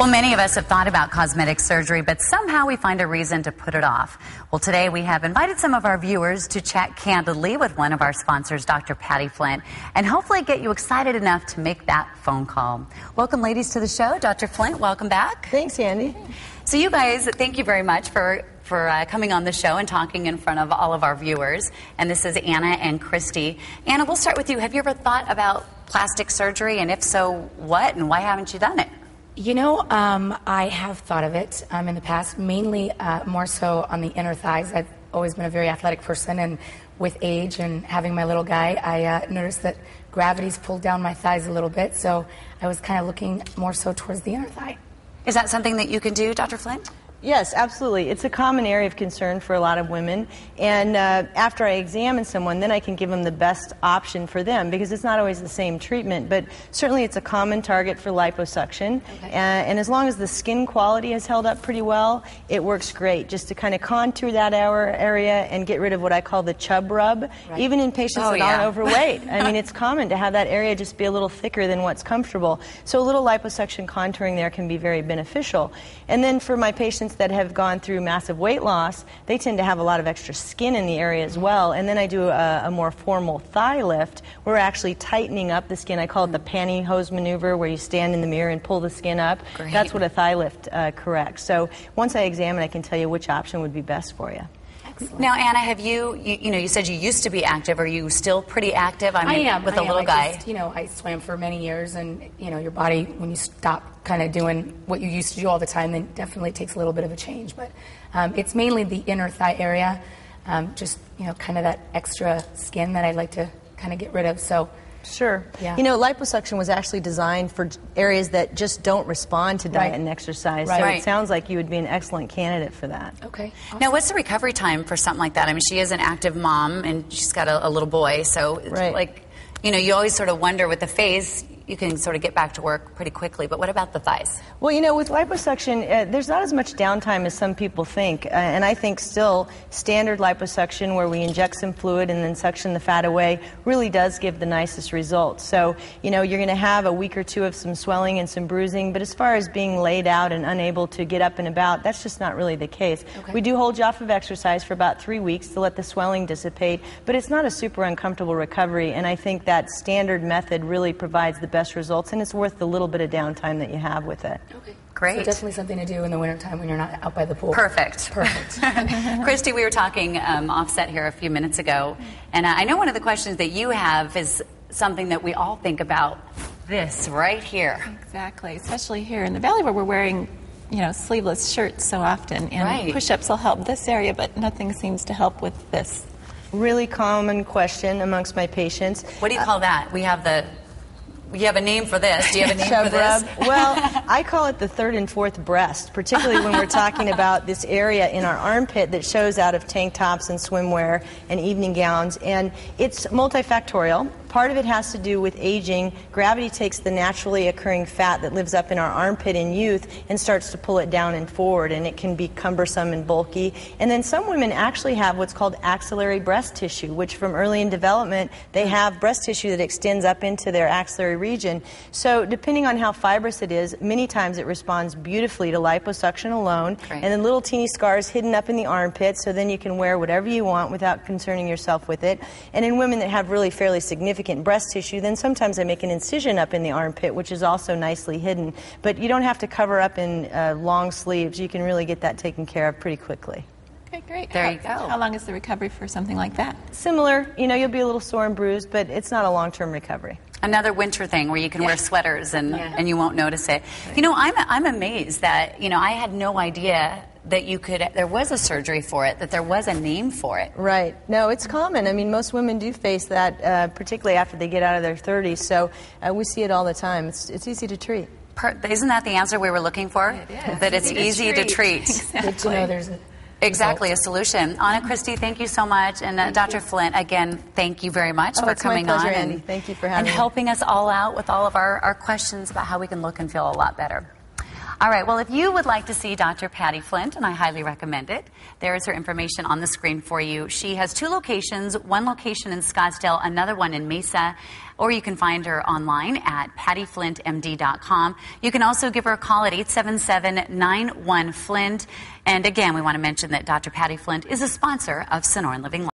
Well, many of us have thought about cosmetic surgery, but somehow we find a reason to put it off. Well, today we have invited some of our viewers to chat candidly with one of our sponsors, Dr. Patti Flint, and hopefully get you excited enough to make that phone call. Welcome, ladies, to the show. Dr. Flint, welcome back. Thanks, Andy. So you guys, thank you very much for coming on the show and talking in front of all of our viewers. And this is Anna and Christy. Anna, we'll start with you. Have you ever thought about plastic surgery? And if so, what? And why haven't you done it? You know, I have thought of it in the past, mainly more so on the inner thighs. I've always been a very athletic person, and with age and having my little guy, I noticed that gravity's pulled down my thighs a little bit, so I was kind of looking more so towards the inner thigh. Is that something that you can do, Dr. Flint? Yes, absolutely. It's a common area of concern for a lot of women. And after I examine someone, then I can give them the best option for them, because it's not always the same treatment. But certainly it's a common target for liposuction. Okay. And as long as the skin quality has held up pretty well, it works great. Just to kind of contour that area and get rid of what I call the chub rub, right. Even in patients that aren't overweight. I mean, it's common to have that area just be a little thicker than what's comfortable. So a little liposuction contouring there can be very beneficial. And then for my patients that have gone through massive weight loss, they tend to have a lot of extra skin in the area as well. And then I do a more formal thigh lift. We're actually tightening up the skin. I call it the pantyhose maneuver, where you stand in the mirror and pull the skin up. Great. That's what a thigh lift corrects. So once I examine, I can tell you which option would be best for you. Excellent. Now, Anna, have you said you used to be active. Are you still pretty active? I am. With a little guy. I swam for many years, and, your body, when you stop kind of doing what you used to do all the time, then definitely takes a little bit of a change. But it's mainly the inner thigh area, just, kind of that extra skin that I'd like to kind of get rid of. So. Sure. Yeah. Liposuction was actually designed for areas that just don't respond to diet and exercise. Right. So it sounds like you would be an excellent candidate for that. Okay. Awesome. Now, what's the recovery time for something like that? I mean, she is an active mom, and she's got a little boy. So, it's you always sort of wonder with the face, you can sort of get back to work pretty quickly. But what about the thighs? Well, with liposuction, there's not as much downtime as some people think. And I think still standard liposuction, where we inject some fluid and then suction the fat away, really does give the nicest results. So, you're going to have a week or two of some swelling and some bruising. But as far as being laid out and unable to get up and about, that's just not really the case. Okay. We do hold you off of exercise for about 3 weeks to let the swelling dissipate. But it's not a super uncomfortable recovery. And I think that standard method really provides the best results, and it's worth the little bit of downtime that you have with it. Okay. Great. So definitely something to do in the wintertime when you're not out by the pool. Perfect. Christy, we were talking offset here a few minutes ago, and I know one of the questions that you have is something that we all think about, this right here. Exactly, especially here in the Valley, where we're wearing sleeveless shirts so often, and push-ups will help this area, but nothing seems to help with this. Really common question amongst my patients. What do you call that? You have a name for this. Do you have a name for this? Well, I call it the third and fourth breast, particularly when we're talking about this area in our armpit that shows out of tank tops and swimwear and evening gowns. And it's multifactorial. Part of it has to do with aging. Gravity takes the naturally occurring fat that lives up in our armpit in youth and starts to pull it down and forward, and it can be cumbersome and bulky. And then some women actually have what's called axillary breast tissue, which from early in development, they have breast tissue that extends up into their axillary region. So depending on how fibrous it is, many times it responds beautifully to liposuction alone. Great. And then little teeny scars hidden up in the armpit, so then you can wear whatever you want without concerning yourself with it. And in women that have really fairly significant breast tissue, then sometimes I make an incision up in the armpit, which is also nicely hidden. But you don't have to cover up in long sleeves. You can really get that taken care of pretty quickly. Okay, great. There you go. How long is the recovery for something like that? Similar. You'll be a little sore and bruised, but it's not a long-term recovery. Another winter thing where you can wear sweaters and you won't notice it. Right. I'm amazed that, I had no idea that there was a surgery for it, that there was a name for it. Right. No, it's common. I mean, most women do face that, particularly after they get out of their 30s. So we see it all the time. It's easy to treat. Isn't that the answer we were looking for? It is. That it's easy to treat. Exactly. Good to know there's a solution. Anna, Christy, thank you so much. And Dr. Flint, again, thank you very much for coming on. Andy. Thank you for having me. And helping us all out with all of our questions about how we can look and feel a lot better. All right, well, if you would like to see Dr. Patti Flint, and I highly recommend it, there is her information on the screen for you. She has 2 locations, one location in Scottsdale, another one in Mesa, or you can find her online at pattyflintmd.com. You can also give her a call at 877-91-FLINT. And again, we want to mention that Dr. Patti Flint is a sponsor of Sonoran Living Life.